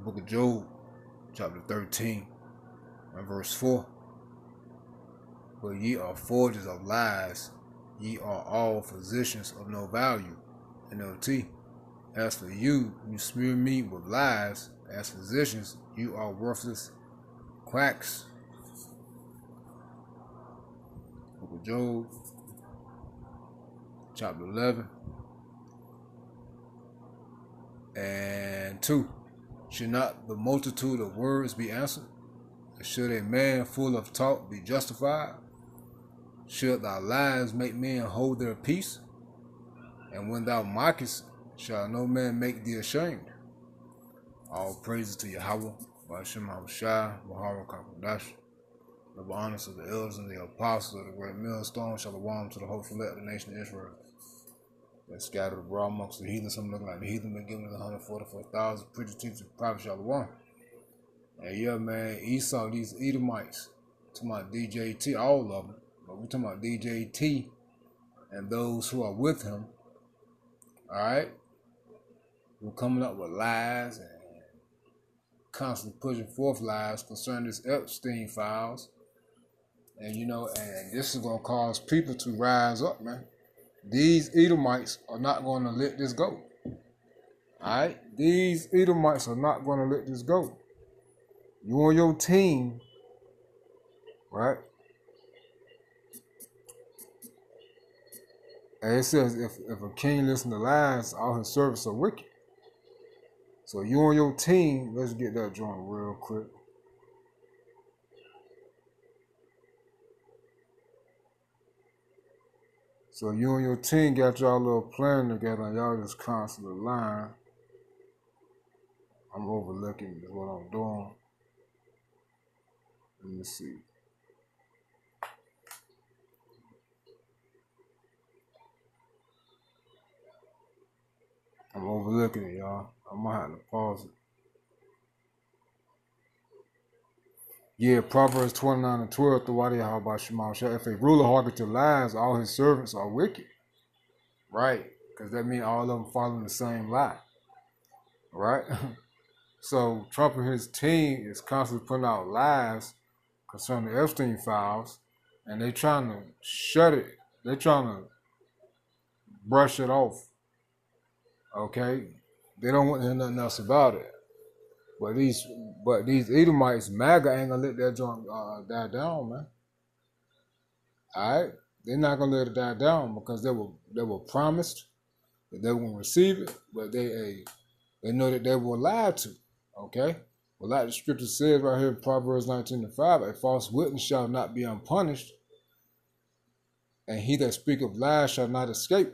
book of Job, chapter 13, and verse 4. But ye are forgers of lies, ye are all physicians of no value. NLT. As for you, you smear me with lies. As physicians, you are worthless quacks. Book of Job, chapter 11, and 2. Should not the multitude of words be answered? Should a man full of talk be justified? Should thy lies make men hold their peace? And when thou mockest, shall no man make thee ashamed? All praises to Yahweh, Ba'ashem Habushai, Bahara Kakadash. The honors of the elders and the apostles of the great millstone, shalom to the whole select of the nation of Israel. That scattered abroad amongst the heathen, some looking like the heathen, been given to 144,000 preachers, teachers, prophets, shalom. And yeah, man, Esau, these Edomites, talking about DJT, all of them, but we're talking about DJT and those who are with him, all right? We're coming up with lies and constantly pushing forth lies concerning this Epstein files. And, you know, and this is going to cause people to rise up, man. These Edomites are not going to let this go. All right? These Edomites are not going to let this go. You on your team, right? And it says if a king listens to lies, all his servants are wicked. So you on your team, let's get that joint real quick. So you and your team got y'all little plan together and y'all just constantly lying. I'm overlooking is what I'm doing. Let me see. I'm overlooking it, y'all. I'm gonna have to pause it. Yeah, Proverbs 29 and 12, the Wadi Yahweh Shema. If a ruler hearken to lies, all his servants are wicked. Right? Because that means all of them following the same lie. Right? So Trump and his team is constantly putting out lies concerning the Epstein files, and they're trying to shut it. They're trying to brush it off. Okay? They don't want to hear nothing else about it. But these Edomites, MAGA, ain't gonna let that joint die down, man. All right, they're not gonna let it die down because they were promised that they were gonna receive it, but they know that they were lied to. Okay, well, like the scripture says right here in Proverbs 19:5, a false witness shall not be unpunished, and he that speaketh lies shall not escape.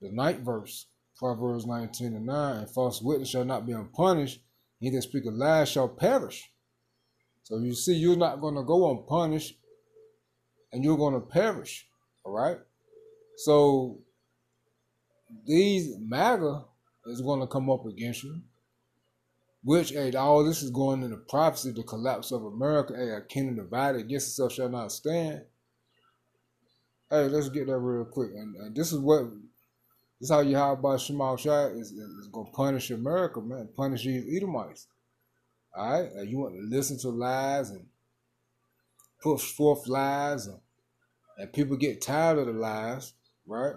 The 9th verse. Proverbs 19:9, a false witness shall not be unpunished. He that speaketh lies shall perish. So you see, you're not going to go unpunished, and you're going to perish. All right. So these MAGA is going to come up against you, which all this is going into prophecy, the collapse of America. A kingdom divided against itself shall not stand. Hey, let's get that real quick, and this is what. This is how Yahweh Shema Shai is going to punish America, man. Punish these Edomites. All right? And you want to listen to lies and push forth lies, and people get tired of the lies, right?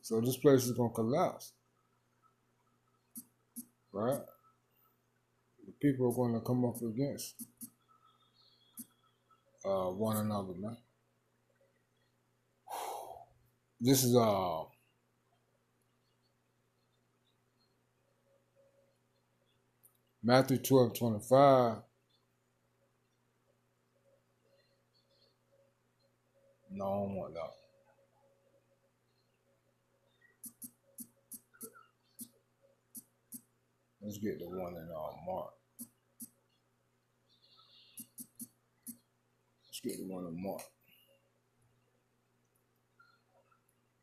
So this place is going to collapse, right? The people are going to come up against one another, man. This is Matthew 12:25. No, I don't want that. Let's get the one in Mark. Let's get the one in Mark.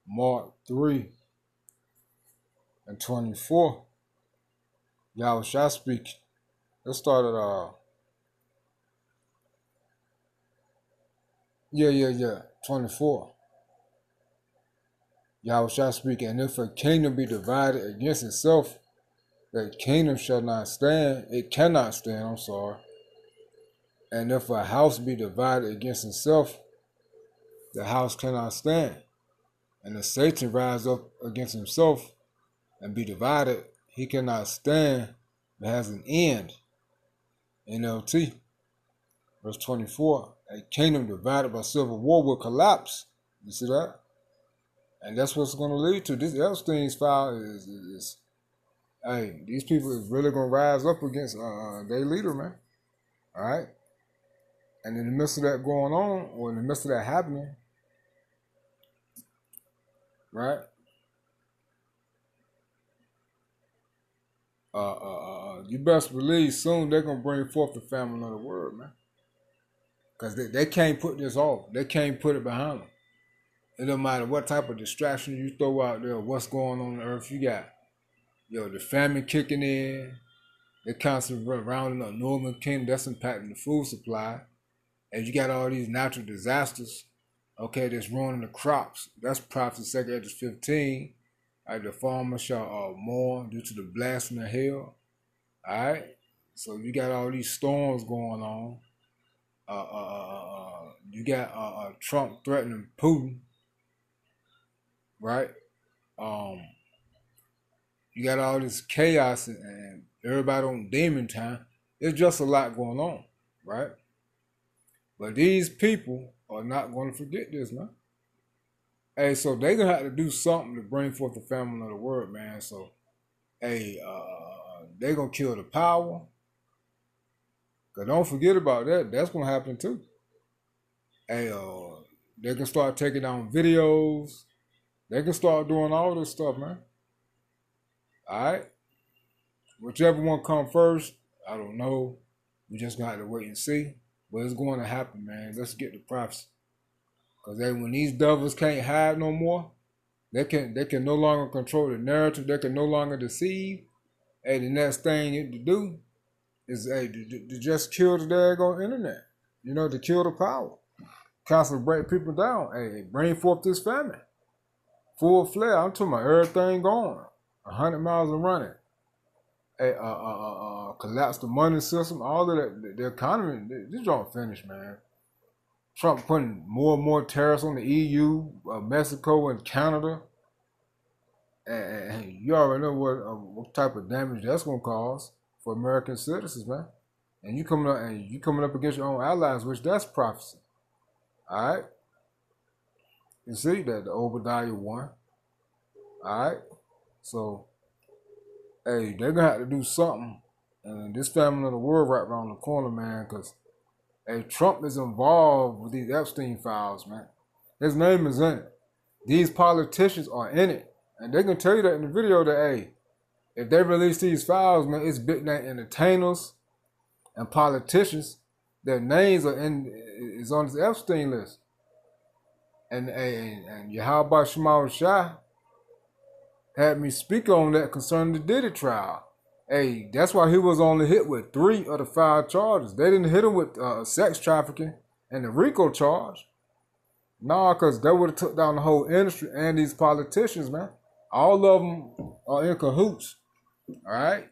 Mark 3:24. Yahweh shall speak. Let's start at 24. Yahweh shall speak, and if a kingdom be divided against itself, that kingdom shall not stand. It cannot stand, I'm sorry. And if a house be divided against itself, the house cannot stand. And if Satan rise up against himself and be divided, he cannot stand. It has an end. NLT, verse 24. A kingdom divided by civil war will collapse. You see that? And that's what's going to lead to. This Epstein's file is hey, these people is really going to rise up against their leader, man. All right? And in the midst of that going on, or in the midst of that happening, right? You best believe soon they're going to bring forth the famine of the word, man. Because they can't put this off. They can't put it behind them. It don't matter what type of distraction you throw out there, what's going on the earth. You got, the famine kicking in. They're constantly rounding up Northern Kingdom. That's impacting the food supply. And you got all these natural disasters, okay, that's ruining the crops. That's prophecy 2 Esdras 15. All right, the farmer shall mourn due to the blasting of hell. All right, so you got all these storms going on. You got Trump threatening Putin, right? You got all this chaos and everybody on demon time. There's just a lot going on, right? But these people are not going to forget this, man. Hey, so they're going to have to do something to bring forth the famine of the word, man. So, hey, they're going to kill the power. Because don't forget about that. That's going to happen too. Hey, they can start taking down videos. They can start doing all this stuff, man. All right? Whichever one come first, I don't know. We just got to wait and see. But it's going to happen, man. Let's get the prophecy. Because when these devils can't hide no more, they can no longer control the narrative. They can no longer deceive. Hey, the next thing to do is to just kill the daggone internet. To kill the power. Constantly break people down. Hey, bring forth this famine. Full flare. I'm talking about everything going. 100 miles and running. Hey, collapse the money system. All of that. The economy, this don't finish, man. Trump putting more and more tariffs on the EU, Mexico, and Canada. And you already know what type of damage that's going to cause for American citizens, man. And you coming up against your own allies, which that's prophecy. All right? You see that, the Obadiah 1. All right? So, hey, they're going to have to do something. And this famine of the world right around the corner, man, because, hey, Trump is involved with these Epstein files, man. His name is in it. These politicians are in it. And they can tell you that in the video that, hey, if they release these files, man, it's big name entertainers and politicians. Their names is on this Epstein list. And Yahweh Shema Shai had me speak on that concerning the Diddy trial. Hey, that's why he was only hit with 3 of the 5 charges. They didn't hit him with sex trafficking and the RICO charge. Nah, because they would have took down the whole industry and these politicians, man. All of them are in cahoots. All right?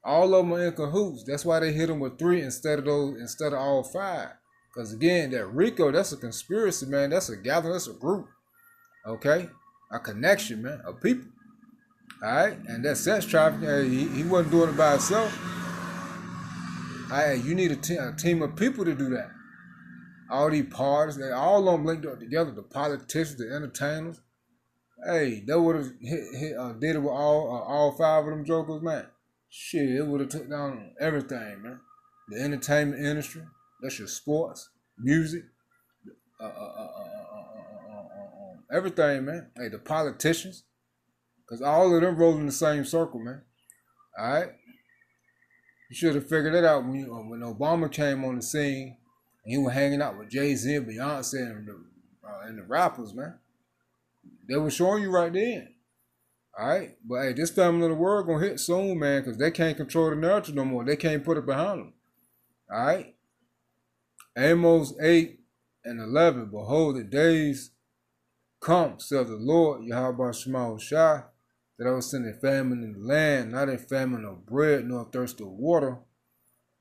All of them are in cahoots. That's why they hit him with 3 instead of all 5. Because again, that RICO, that's a conspiracy, man. That's a gathering, that's a group. Okay? A connection, man, of people. All right? And that sex trafficking, he wasn't doing it by himself. All right, you need a team of people to do that. All these parties, they all of them linked up together, the politicians, the entertainers. Hey, they would have did it with all 5 of them jokers, man. Shit, it would have took down everything, man. The entertainment industry, that's your sports, music, everything, man. Hey, the politicians, because all of them roll in the same circle, man. All right? You should have figured that out when Obama came on the scene and he was hanging out with Jay-Z and Beyonce and the rappers, man. They were showing you right then. All right? But hey, this family of the world going to hit soon, man, because they can't control the narrative no more. They can't put it behind them. All right? Amos 8 and 11, behold, the days Come, saith the Lord, Yahweh Shema Shai, that I will send a famine in the land, not a famine of bread, nor thirst of water,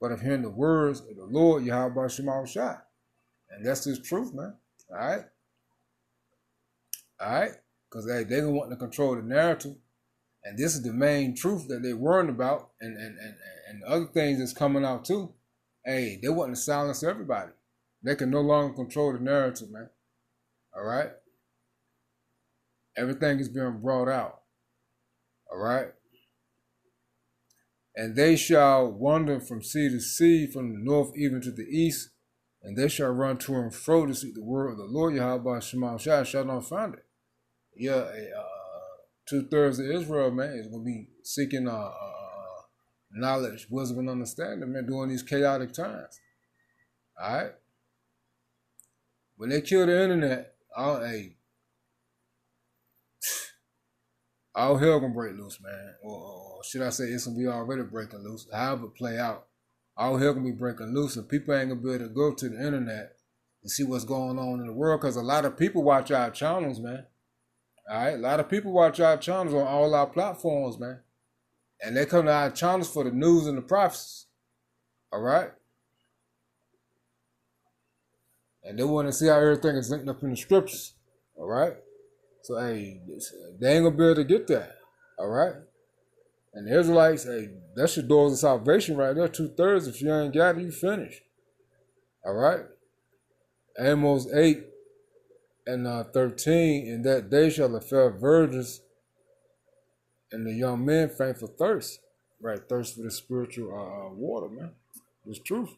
but of hearing the words of the Lord, Yahweh Shema Shai. And that's his truth, man. All right? All right? Because they're going to want to control the narrative. And this is the main truth that they're worrying about. And the other things that's coming out too. Hey, they want to silence everybody. They can no longer control the narrative, man. All right? Everything is being brought out. All right? And they shall wander from sea to sea, from the north even to the east, and they shall run to and fro to seek the word of the Lord, Yahweh Shema Shai, shall not find it. Yeah, 2/3 of Israel, man, is going to be seeking knowledge, wisdom, and understanding, man, during these chaotic times. All right? When they kill the internet, all hell gonna break loose, man. Or should I say it's gonna be already breaking loose. However it play out, all hell gonna be breaking loose, and people ain't gonna be able to go to the internet and see what's going on in the world, because a lot of people watch our channels, man. All right? A lot of people watch our channels on all our platforms, man. And they come to our channels for the news and the prophecies. All right? And they want to see how everything is linked up in the scriptures. All right? So, hey, they ain't going to be able to get that. All right? And the Israelites, hey, that's your doors of salvation right there. 2/3. If you ain't got it, you finish. All right? Amos 8 and 13. In that day shall the fair virgins and the young men faint for thirst. Right? Thirst for the spiritual water, man. It's truth.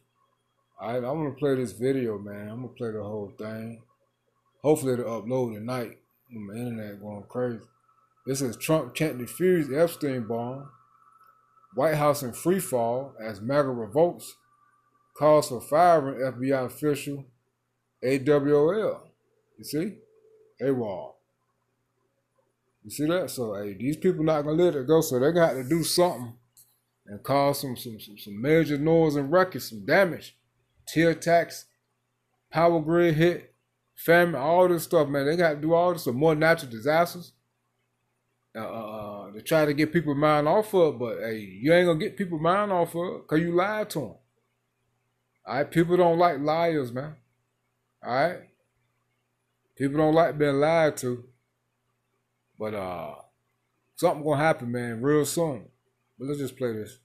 All right? I'm going to play this video, man. I'm going to play the whole thing. Hopefully it'll upload tonight. My internet going crazy. This is Trump can't defuse Epstein bomb. White House in free fall as MAGA revolts. Calls for firing FBI official AWOL. You see? AWOL. You see that? So, hey, these people not going to let it go, so they're going to have to do something and cause some major noise and ruckus, some damage. Tear attacks, power grid hit, famine, all this stuff, man. They got to do all this, some more natural disasters. To try to get people mind off of it, but hey, you ain't gonna get people mind off of it because you lied to them. All right, people don't like liars, man. All right, people don't like being lied to, but something gonna happen, man, real soon. But let's just play this.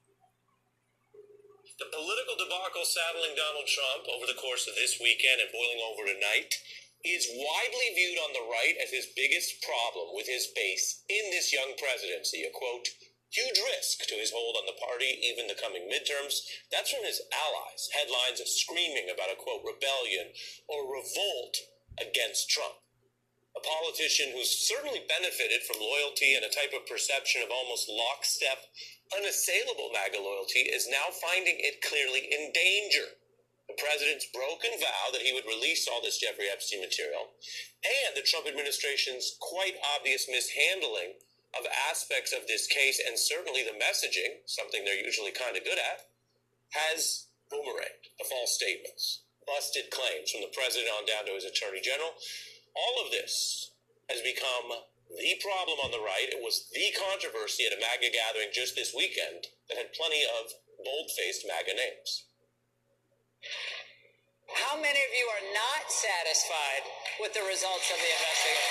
The political debacle saddling Donald Trump over the course of this weekend and boiling over tonight is widely viewed on the right as his biggest problem with his base in this young presidency. A, quote, huge risk to his hold on the party, even the coming midterms. That's from his allies. Headlines screaming about a, quote, rebellion or revolt against Trump. A politician who's certainly benefited from loyalty and a type of perception of almost lockstep, unassailable MAGA loyalty is now finding it clearly in danger. The president's broken vow that he would release all this Jeffrey Epstein material, and the Trump administration's quite obvious mishandling of aspects of this case, and certainly the messaging, something they're usually kind of good at, has boomeranged. The false statements, busted claims from the president on down to his attorney general. All of this has become the problem on the right. It was the controversy at a MAGA gathering just this weekend that had plenty of bold-faced MAGA names. How many of you are not satisfied with the results of the investigation?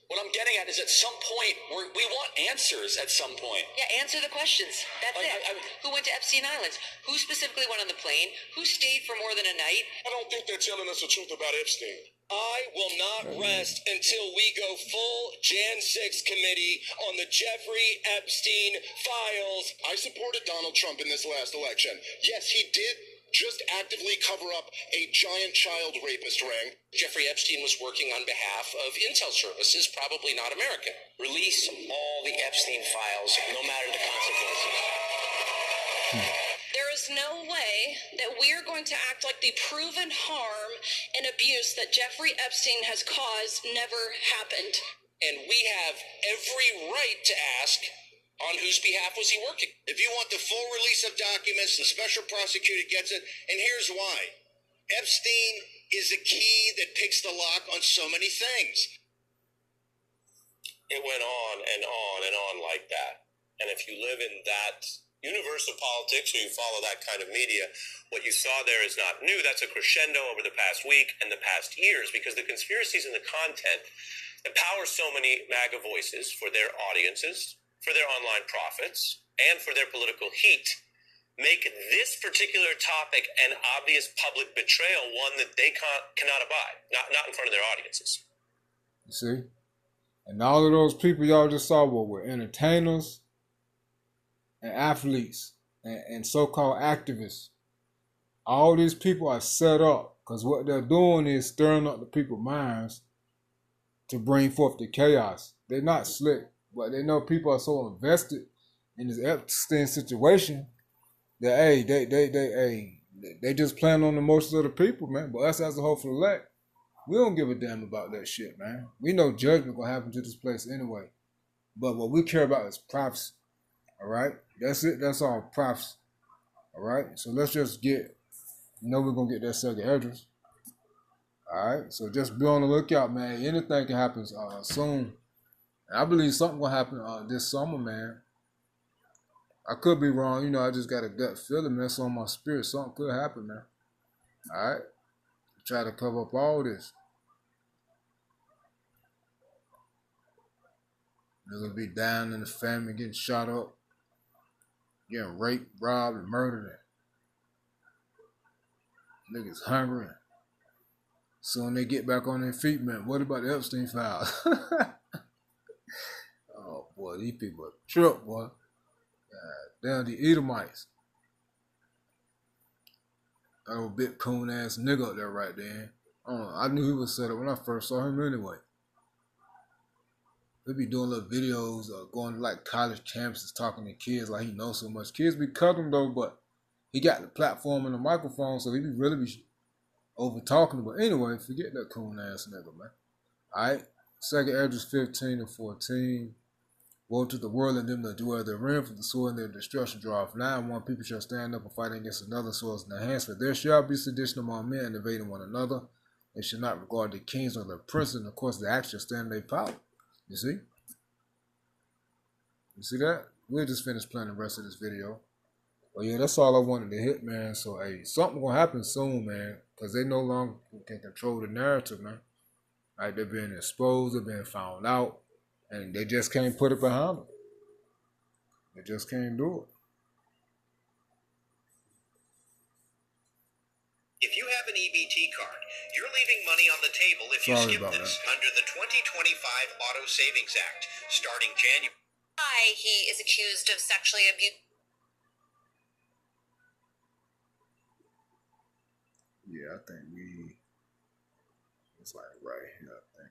What I'm getting at is at some point, we want answers at some point. Yeah, answer the questions. That's it. Who went to Epstein Islands? Who specifically went on the plane? Who stayed for more than a night? I don't think they're telling us the truth about Epstein. I will not rest until we go full Jan 6 committee on the Jeffrey Epstein files. I supported Donald Trump in this last election. Yes, he did just actively cover up a giant child rapist ring. Jeffrey Epstein was working on behalf of intel services, probably not American. Release all the Epstein files, no matter the consequences. There is no way that we are going to act like the proven harm and abuse that Jeffrey Epstein has caused never happened. And we have every right to ask, on whose behalf was he working? If you want the full release of documents, the special prosecutor gets it, and here's why. Epstein is a key that picks the lock on so many things. It went on and on and on like that. And if you live in that universe of politics or you follow that kind of media, what you saw there is not new. That's a crescendo over the past week and the past years, because the conspiracies and the content empower so many MAGA voices for their audiences, for their online profits, and for their political heat, make this particular topic an obvious public betrayal, one that they cannot abide, not in front of their audiences. You see? And all of those people y'all just saw were entertainers and athletes and so-called activists. All these people are set up because what they're doing is stirring up the people's minds to bring forth the chaos. They're not slick, but they know people are so invested in this Epstein situation that, hey, they just plan on the emotions of the people, man. But us as a hopeful elect, we don't give a damn about that shit, man. We know judgment gonna happen to this place anyway. But what we care about is prophecy. All right? That's it. That's all, prophecy. All right? So let's just get, we're gonna get that second address. All right? So just be on the lookout, man. Anything can happen soon. And I believe something gonna happen this summer, man. I could be wrong. I just got a gut feeling, man. It's on my spirit. Something could happen, man. All right? Try to cover up all this. Niggas be down in the family, getting shot up, getting raped, robbed, and murdered. Niggas hungry. Soon they get back on their feet, man. What about the Epstein files? Oh, boy, these people are trip, boy. Damn, the Edomites. That old big coon-ass nigga up there right there. I knew he was set up when I first saw him anyway. They be doing little videos going to like college campuses talking to kids like he knows so much. Kids be cutting though, but he got the platform and the microphone, so he be really be over talking. But anyway, forget that coon ass nigga, man. Alright? Second address 15 and 14. Woe to the world and them that dwell therein, for the sword and their destruction draweth nigh. And one people shall stand up and fight against another, swords in their hands. For there shall be sedition among men, and invading one another. They shall not regard their kings or their princes, and of course the acts shall stand in their power. You see? You see that? We'll just finish playing the rest of this video. But yeah, that's all I wanted to hit, man. So, hey, something gonna happen soon, man. Because they no longer can control the narrative, man. Like, they're being exposed, they're being found out. And they just can't put it behind them. They just can't do it. If you have an EBT card, you're leaving money on the table if you skip this under the 2025 Auto Savings Act, starting January. He is accused of sexually abuse. Yeah, I think it's like right here, I think.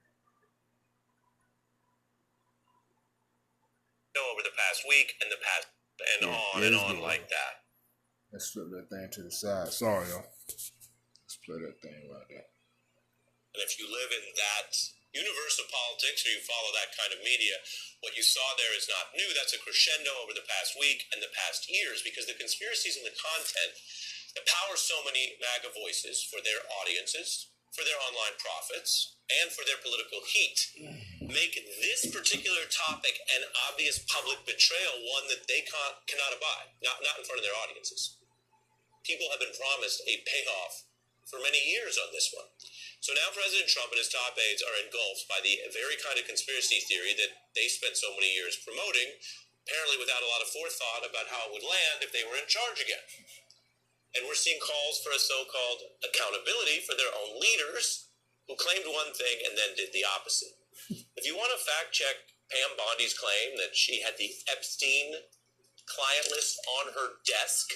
Over the past week and on like that. Let's flip that thing to the side. Sorry, y'all. Let's play that thing right there. And if you live in that universe of politics or you follow that kind of media, what you saw there is not new. That's a crescendo over the past week and the past years, because the conspiracies and the content empower so many MAGA voices for their audiences, for their online profits, and for their political heat, make this particular topic an obvious public betrayal, one that they cannot abide, not in front of their audiences. People have been promised a payoff for many years on this one. So now President Trump and his top aides are engulfed by the very kind of conspiracy theory that they spent so many years promoting, apparently without a lot of forethought about how it would land if they were in charge again. And we're seeing calls for a so-called accountability for their own leaders who claimed one thing and then did the opposite. If you want to fact check Pam Bondi's claim that she had the Epstein client list on her desk,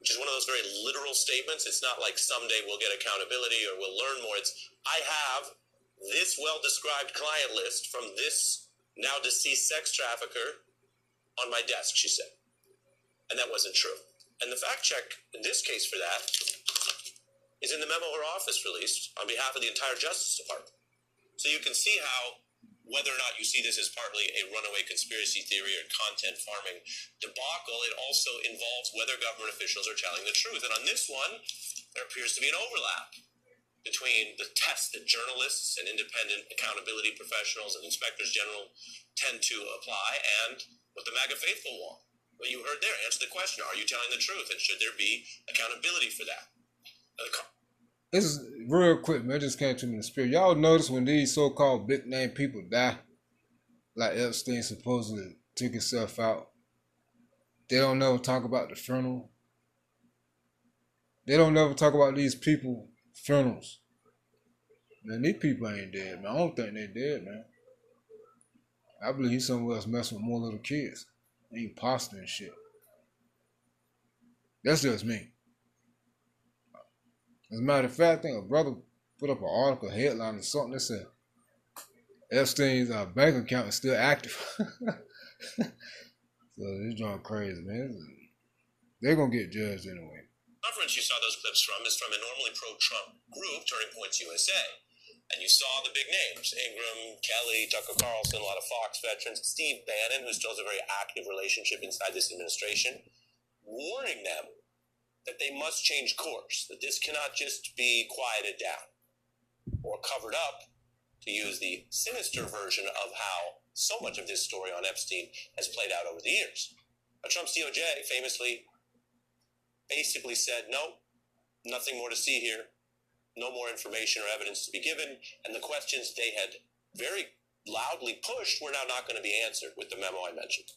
which is one of those very literal statements, it's not like someday we'll get accountability or we'll learn more. It's, I have this well-described client list from this now deceased sex trafficker on my desk, she said. And that wasn't true. And the fact check in this case for that is in the memo her office released on behalf of the entire Justice Department. So you can see how, whether or not you see this as partly a runaway conspiracy theory or content farming debacle, it also involves whether government officials are telling the truth. And on this one, there appears to be an overlap. between the tests that journalists and independent accountability professionals and inspectors general tend to apply and what the MAGA faithful want. What you heard there, answer the question, are you telling the truth? And should there be accountability for that? This is real quick, man. It just came to me in the spirit. Y'all notice when these so-called big-name people die, like Epstein supposedly took himself out, they don't never talk about the funeral. They don't never talk about these people funerals. Man, these people ain't dead, man. I don't think they dead, man. I believe he's somewhere else messing with more little kids. Ain't pasta and shit. That's just me. As a matter of fact, I think a brother put up an article, headline or something that said Epstein's bank account is still active. So this joint crazy, man. They're gonna get judged anyway. The conference you saw those clips from is from a normally pro-Trump group, Turning Points USA. And you saw the big names, Ingram, Kelly, Tucker Carlson, a lot of Fox veterans, Steve Bannon, who still has a very active relationship inside this administration, warning them that they must change course, that this cannot just be quieted down or covered up, to use the sinister version of how so much of this story on Epstein has played out over the years. Now, Trump's DOJ famously basically said, no, nothing more to see here. No more information or evidence to be given, and the questions they had very loudly pushed were now not going to be answered with the memo I mentioned.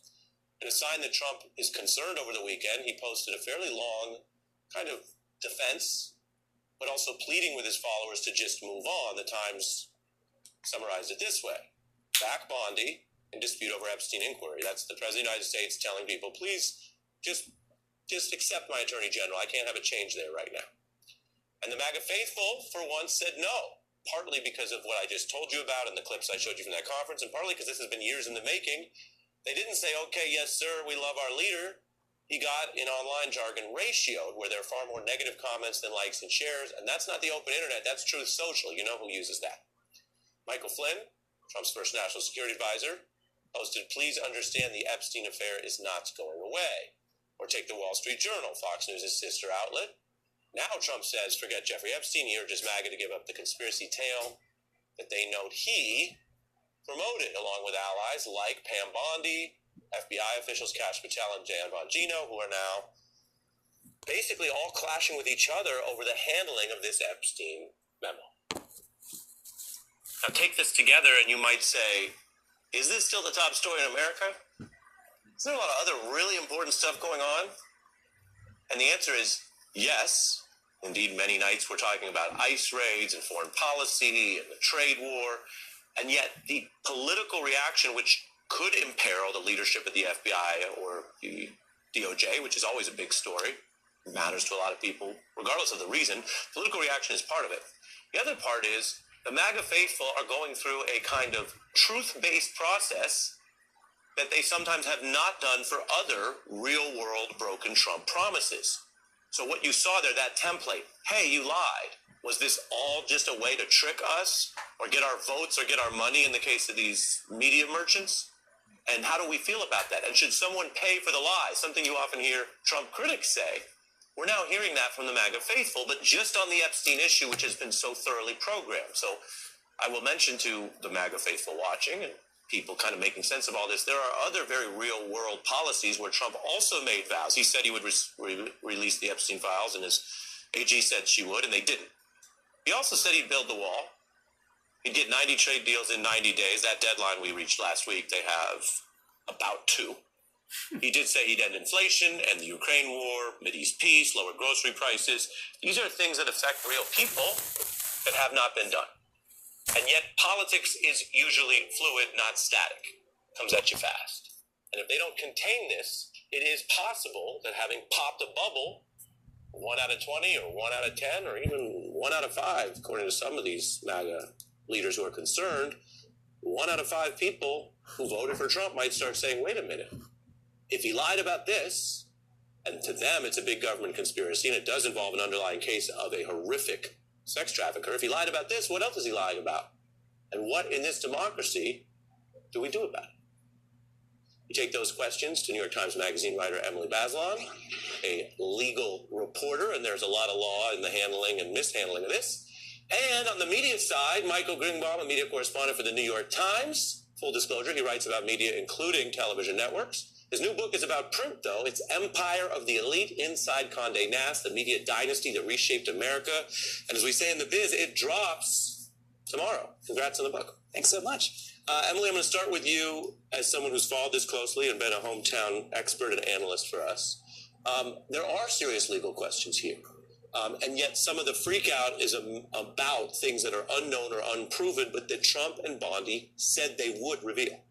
In a sign that Trump is concerned over the weekend, he posted a fairly long kind of defense, but also pleading with his followers to just move on. The Times summarized it this way: back Bondi in dispute over Epstein inquiry. That's the President of the United States telling people, please just accept my Attorney General. I can't have a change there right now. And the MAGA faithful, for once, said no, partly because of what I just told you about and the clips I showed you from that conference, and partly because this has been years in the making. They didn't say, okay, yes, sir, we love our leader. He got, in online jargon, ratioed, where there are far more negative comments than likes and shares, and that's not the open internet, that's Truth Social. You know who uses that. Michael Flynn, Trump's first national security advisor, posted, please understand the Epstein affair is not going away. Or take the Wall Street Journal, Fox News' sister outlet. Now Trump says, forget Jeffrey Epstein, he urges MAGA to give up the conspiracy tale that they note he promoted, along with allies like Pam Bondi, FBI officials Kash Patel and Dan Bongino, who are now basically all clashing with each other over the handling of this Epstein memo. Now take this together and you might say, is this still the top story in America? Is there a lot of other really important stuff going on? And the answer is yes. Indeed, many nights we're talking about ICE raids and foreign policy and the trade war. And yet the political reaction, which could imperil the leadership of the FBI or the DOJ, which is always a big story, matters to a lot of people, regardless of the reason, political reaction is part of it. The other part is the MAGA faithful are going through a kind of truth-based process that they sometimes have not done for other real-world broken Trump promises. So what you saw there, that template, hey, you lied. Was this all just a way to trick us or get our votes or get our money in the case of these media merchants? And how do we feel about that? And should someone pay for the lie? Something you often hear Trump critics say. We're now hearing that from the MAGA faithful, but just on the Epstein issue, which has been so thoroughly programmed. So I will mention to the MAGA faithful watching and people kind of making sense of all this, there are other very real-world policies where Trump also made vows. He said he would release the Epstein files, and his AG said she would, and they didn't. He also said he'd build the wall. He'd get 90 trade deals in 90 days. That deadline we reached last week, they have about 2. He did say he'd end inflation, end the Ukraine war, Mideast peace, lower grocery prices. These are things that affect real people that have not been done. And yet politics is usually fluid, not static. Comes at you fast. And if they don't contain this, it is possible that having popped a bubble, 1 out of 20 or 1 out of 10 or even 1 out of 5, according to some of these MAGA leaders who are concerned, 1 out of 5 people who voted for Trump might start saying, wait a minute, if he lied about this, and to them it's a big government conspiracy and it does involve an underlying case of a horrific sex trafficker, if he lied about this, what else is he lying about? And what in this democracy do we do about it? You take those questions to New York Times Magazine writer Emily Bazelon, a legal reporter, and there's a lot of law in the handling and mishandling of this. And on the media side, Michael Greenbaum, a media correspondent for the New York Times. Full disclosure, he writes about media, including television networks. His new book is about print, though. It's Empire of the Elite Inside Condé Nast, the media dynasty that reshaped America. And as we say in the biz, it drops tomorrow. Congrats on the book. Thanks so much. Emily, I'm going to start with you as someone who's followed this closely and been a hometown expert and analyst for us. There are serious legal questions here. And yet some of the freak out is about things that are unknown or unproven, but that Trump and Bondi said they would reveal.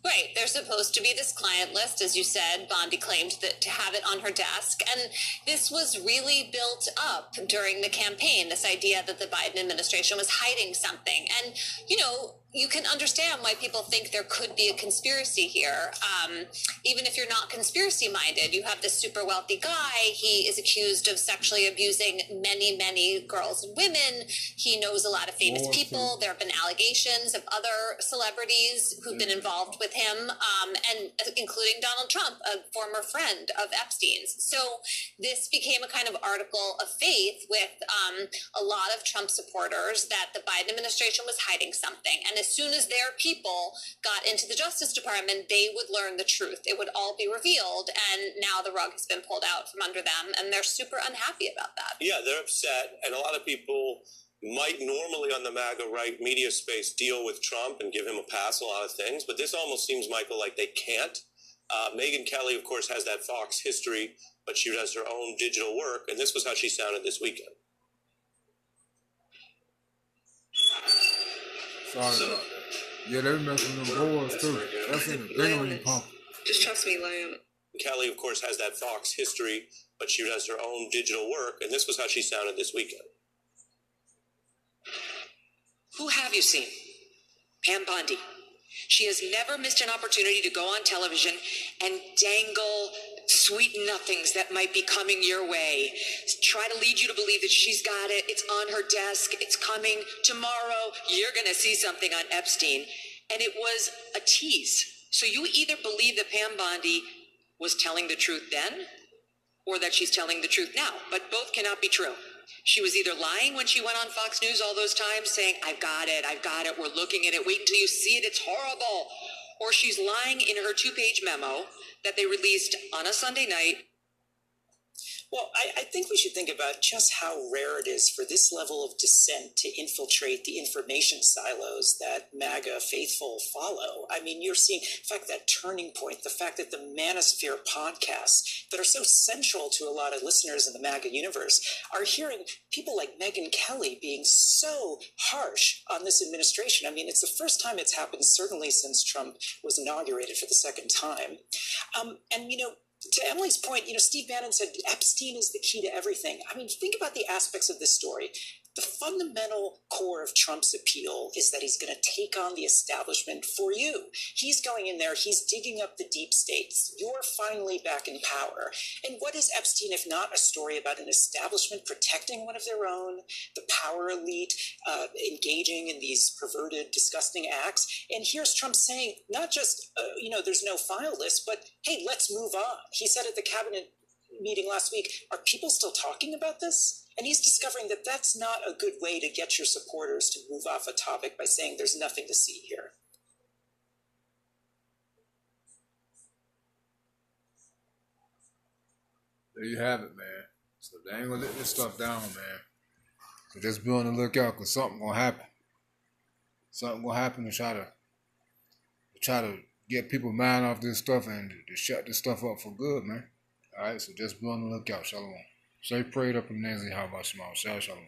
Right. There's supposed to be this client list, as you said. Bondi claimed that to have it on her desk. And this was really built up during the campaign, this idea that the Biden administration was hiding something. And, you know, you can understand why people think there could be a conspiracy here. Even if you're not conspiracy minded, you have this super wealthy guy. He is accused of sexually abusing many, many girls and women. He knows a lot of famous people. There have been allegations of other celebrities who've been involved with him, and including Donald Trump, a former friend of Epstein's. So this became a kind of article of faith with a lot of Trump supporters that the Biden administration was hiding something. And as soon as their people got into the Justice Department, they would learn the truth. It would all be revealed. And now the rug has been pulled out from under them. And they're super unhappy about that. Yeah, they're upset. And a lot of people might normally on the MAGA right media space deal with Trump and give him a pass on a lot of things. But this almost seems, Michael, like they can't. Megyn Kelly, of course, has that Fox history, but she does her own digital work. And this was how she sounded this weekend. Sorry about that. Yeah, they messing with them boys too. That's in the dingling pump. Just trust me, Liam. Kelly, of course, has that Fox history, but she does her own digital work. And this was how she sounded this weekend. Who have you seen? Pam Bondi. She has never missed an opportunity to go on television and dangle sweet nothings that might be coming your way. Try to lead you to believe that she's got it. It's on her desk. It's coming tomorrow. You're going to see something on Epstein. And it was a tease. So you either believe that Pam Bondi was telling the truth then or that she's telling the truth now. But both cannot be true. She was either lying when she went on Fox News all those times saying, I've got it, we're looking at it, wait until you see it, it's horrible. Or she's lying in her 2-page memo that they released on a Sunday night. Well, I think we should think about just how rare it is for this level of dissent to infiltrate the information silos that MAGA faithful follow. I mean, you're seeing, in fact, that turning point, the fact that the Manosphere podcasts that are so central to a lot of listeners in the MAGA universe are hearing people like Megyn Kelly being so harsh on this administration. I mean, it's the first time it's happened, certainly since Trump was inaugurated for the second time. And, you know, to Emily's point, Steve Bannon said Epstein is the key to everything. I mean, think about the aspects of this story. The fundamental core of Trump's appeal is that he's going to take on the establishment for you. He's going in there, he's digging up the deep states. You're finally back in power. And what is Epstein if not a story about an establishment protecting one of their own, the power elite engaging in these perverted, disgusting acts? And here's Trump saying, not just, there's no file list, but hey, let's move on. He said at the cabinet meeting last week, are people still talking about this? And he's discovering that that's not a good way to get your supporters to move off a topic by saying there's nothing to see here. There you have it, man. So they ain't gonna let this stuff down, man. So just be on the lookout, because something gonna happen. Something gonna happen to try to get people mind off this stuff and to shut this stuff up for good, man. All right, so just be on the lookout. Shalom. Say prayed up in Nancy. How about Shema? Shalom.